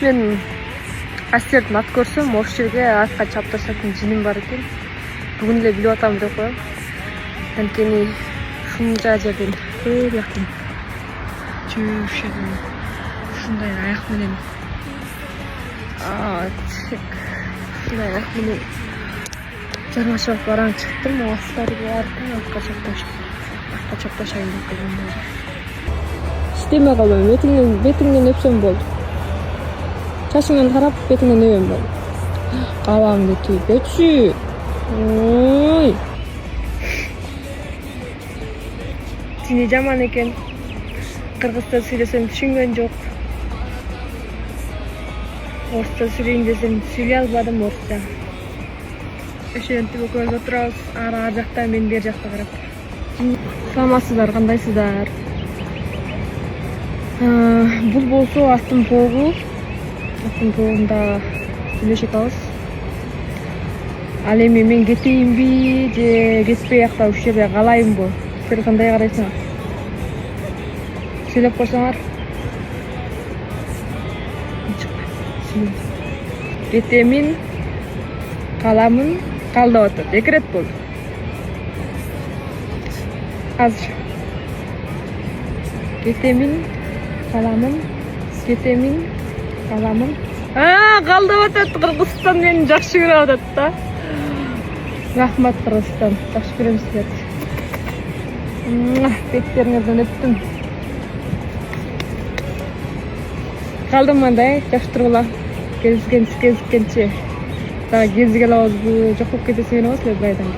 Мен Астерд нат көрсөм, ош жерге атка чапташатын жиним бар экен. Бүгүн эле билип атам деп коем. Анткени ушунча жерден эл жактан жөөшөдү. Ушундай аяк менен ушундай аяк менен жармашып бараң чыктым. Аттарды баарын атка чапташайын деп келдим. Иштемей калбайм. Бетиңден өпсөм болду. Чачыңдан карап, бетиңден өбөм болду. Кабагыңды түйпөчү. Ой. Тини жаман экен. Кыргызча сүйлөсөм түшүнгөн жок. Орусча сүйлөйүн десем сүйлөй албадым орусча. Ошентип экөөбүз отурабыз. Ар жакта, мен бер жакта карап. Саламатсыздар, кандайсыздар? Бул болсо аттын тогу. Аттын тогунда сүйлөшүп атабыз. Ал эми мен кетейинби же кетпей акта ушул жерде калайынбы? Силер кандай карайсыңар? Сүйлөп койсоңор. Кетемин, каламын, калдап атат. 2 рет болду. Азыр. Кетемин, каламын, кетемин, каламын. Калдап атат. Кыргызстан мени жакшы көрүп атат да. Рахмат Кыргызстан. Жакшы көрөм силерди. Беттериңерден өптүм. Калдым мындай, жакшы тургула. Кезиккенче. Дагы кезиге алабызбы, жок болуп кетесиң эле силер байдан.